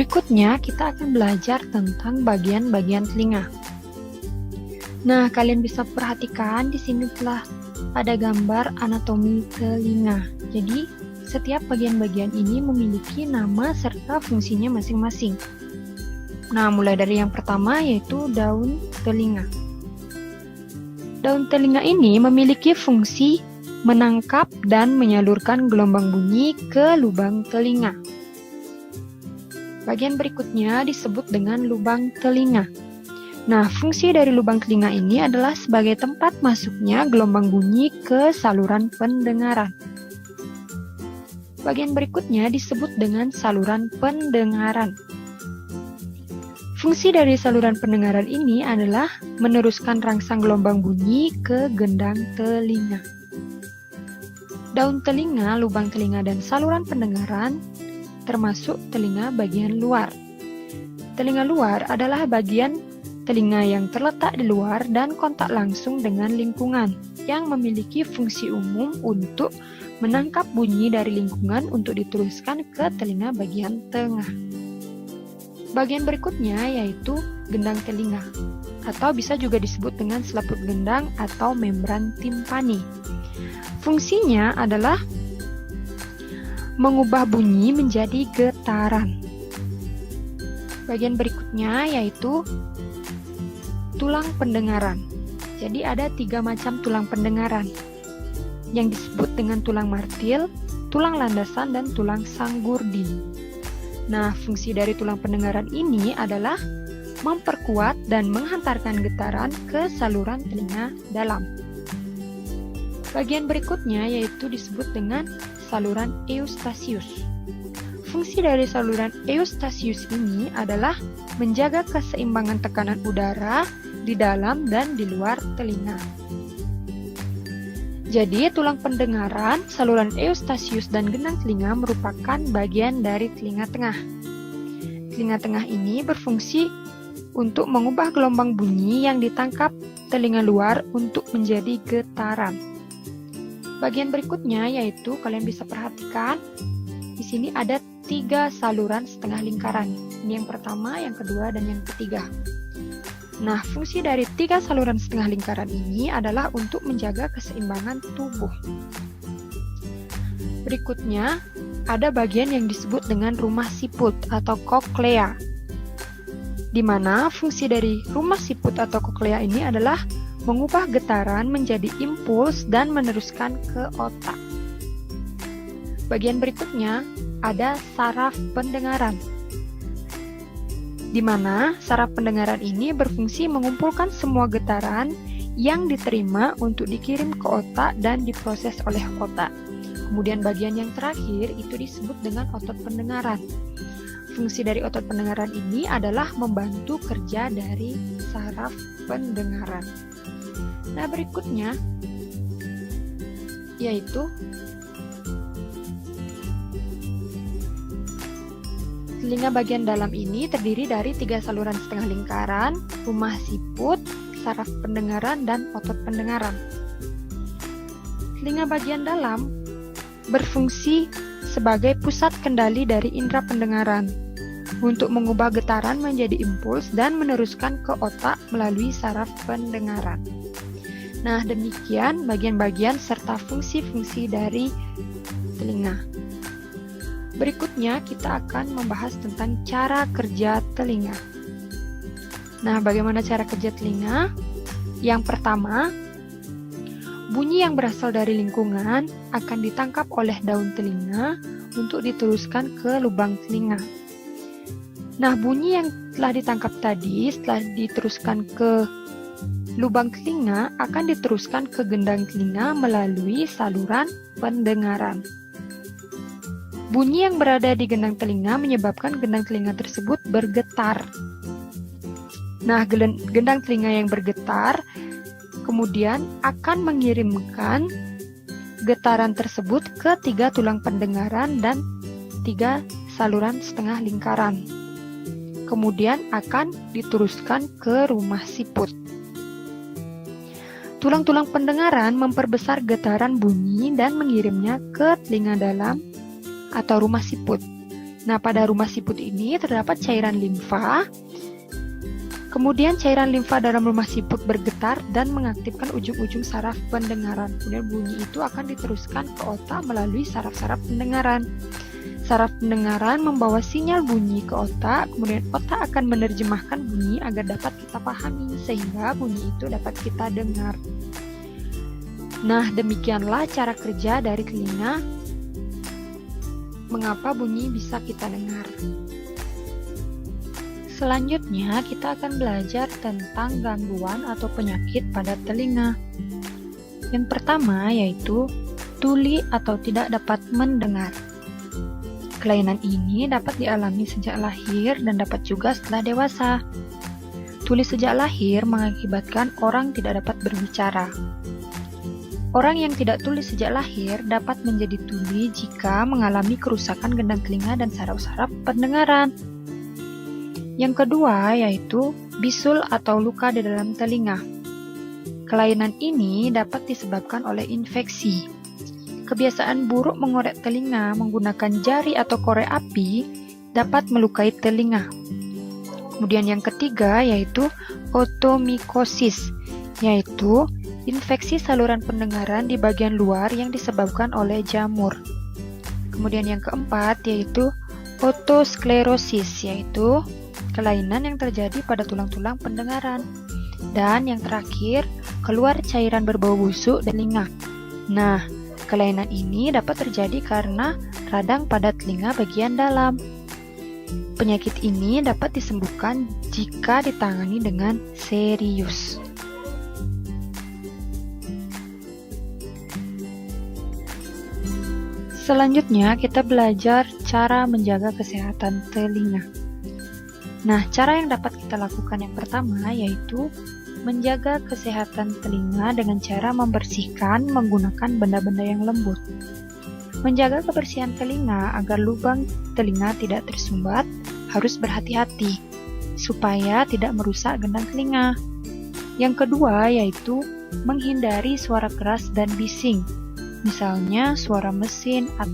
Berikutnya, kita akan belajar tentang bagian-bagian telinga. Nah, kalian bisa perhatikan di sini telah ada gambar anatomi telinga. Jadi, setiap bagian-bagian ini memiliki nama serta fungsinya masing-masing. Nah, mulai dari yang pertama yaitu daun telinga. Daun telinga ini memiliki fungsi menangkap dan menyalurkan gelombang bunyi ke lubang telinga. Bagian berikutnya disebut dengan lubang telinga. Nah, fungsi dari lubang telinga ini adalah sebagai tempat masuknya gelombang bunyi ke saluran pendengaran. Bagian berikutnya disebut dengan saluran pendengaran. Fungsi dari saluran pendengaran ini adalah meneruskan rangsang gelombang bunyi ke gendang telinga. Daun telinga, lubang telinga, dan saluran pendengaran termasuk telinga bagian luar. Telinga luar adalah bagian telinga yang terletak di luar dan kontak langsung dengan lingkungan, yang memiliki fungsi umum untuk menangkap bunyi dari lingkungan untuk diteruskan ke telinga bagian tengah. Bagian berikutnya yaitu gendang telinga, atau bisa juga disebut dengan selaput gendang atau membran timpani. Fungsinya adalah mengubah bunyi menjadi getaran. Bagian berikutnya yaitu tulang pendengaran. Jadi ada 3 macam tulang pendengaran yang disebut dengan tulang martil, tulang landasan, dan tulang sanggurdi. Nah, fungsi dari tulang pendengaran ini adalah memperkuat dan menghantarkan getaran ke saluran telinga dalam. Bagian berikutnya yaitu disebut dengan saluran eustasius. Fungsi dari saluran eustasius ini adalah menjaga keseimbangan tekanan udara di dalam dan di luar telinga. Jadi, tulang pendengaran, saluran eustasius, dan gendang telinga merupakan bagian dari telinga tengah. Telinga tengah ini berfungsi untuk mengubah gelombang bunyi yang ditangkap telinga luar untuk menjadi getaran. Bagian berikutnya yaitu kalian bisa perhatikan di sini ada 3 saluran setengah lingkaran. Ini yang pertama, yang kedua, dan yang ketiga. Nah, fungsi dari 3 saluran setengah lingkaran ini adalah untuk menjaga keseimbangan tubuh. Berikutnya, ada bagian yang disebut dengan rumah siput atau koklea, di mana fungsi dari rumah siput atau koklea ini adalah mengubah getaran menjadi impuls dan meneruskan ke otak. Bagian berikutnya ada saraf pendengaran, di mana saraf pendengaran ini berfungsi mengumpulkan semua getaran yang diterima untuk dikirim ke otak dan diproses oleh otak. Kemudian bagian yang terakhir itu disebut dengan otot pendengaran. Fungsi dari otot pendengaran ini adalah membantu kerja dari saraf pendengaran. Nah, berikutnya yaitu telinga bagian dalam ini terdiri dari 3 saluran setengah lingkaran, rumah siput, saraf pendengaran, dan otot pendengaran. Telinga bagian dalam berfungsi sebagai pusat kendali dari indera pendengaran untuk mengubah getaran menjadi impuls dan meneruskan ke otak melalui saraf pendengaran. Nah, demikian bagian-bagian serta fungsi-fungsi dari telinga. Berikutnya kita akan membahas tentang cara kerja telinga. Nah, bagaimana cara kerja telinga? Yang pertama, bunyi yang berasal dari lingkungan akan ditangkap oleh daun telinga untuk diteruskan ke lubang telinga. Nah, bunyi yang telah ditangkap tadi setelah diteruskan ke lubang telinga akan diteruskan ke gendang telinga melalui saluran pendengaran. Bunyi yang berada di gendang telinga menyebabkan gendang telinga tersebut bergetar. Nah, gendang telinga yang bergetar kemudian akan mengirimkan getaran tersebut ke 3 tulang pendengaran dan 3 saluran setengah lingkaran. Kemudian akan diteruskan ke rumah siput. Tulang-tulang pendengaran memperbesar getaran bunyi dan mengirimnya ke telinga dalam atau rumah siput. Nah, pada rumah siput ini terdapat cairan limfa. Kemudian cairan limfa dalam rumah siput bergetar dan mengaktifkan ujung-ujung saraf pendengaran. Kemudian bunyi itu akan diteruskan ke otak melalui saraf-saraf pendengaran. Saraf pendengaran membawa sinyal bunyi ke otak, kemudian otak akan menerjemahkan bunyi agar dapat kita pahami, sehingga bunyi itu dapat kita dengar. Nah, demikianlah cara kerja dari telinga. Mengapa bunyi bisa kita dengar? Selanjutnya, kita akan belajar tentang gangguan atau penyakit pada telinga. Yang pertama yaitu tuli atau tidak dapat mendengar. Kelainan ini dapat dialami sejak lahir dan dapat juga setelah dewasa. Tuli sejak lahir mengakibatkan orang tidak dapat berbicara. Orang yang tidak tuli sejak lahir dapat menjadi tuli jika mengalami kerusakan gendang telinga dan saraf-saraf pendengaran. Yang kedua yaitu bisul atau luka di dalam telinga. Kelainan ini dapat disebabkan oleh infeksi. Kebiasaan buruk mengorek telinga menggunakan jari atau korek api dapat melukai telinga. Kemudian yang ketiga yaitu otomikosis, yaitu infeksi saluran pendengaran di bagian luar yang disebabkan oleh jamur. Kemudian yang keempat yaitu otosklerosis, yaitu kelainan yang terjadi pada tulang-tulang pendengaran. Dan yang terakhir, keluar cairan berbau busuk dari telinga. Nah, kelainan ini dapat terjadi karena radang pada telinga bagian dalam. Penyakit ini dapat disembuhkan jika ditangani dengan serius. Selanjutnya, kita belajar cara menjaga kesehatan telinga. Nah, cara yang dapat kita lakukan yang pertama yaitu menjaga kesehatan telinga dengan cara membersihkan menggunakan benda-benda yang lembut. Menjaga kebersihan telinga agar lubang telinga tidak tersumbat, harus berhati-hati supaya tidak merusak gendang telinga. Yang kedua yaitu menghindari suara keras dan bising, misalnya suara mesin atau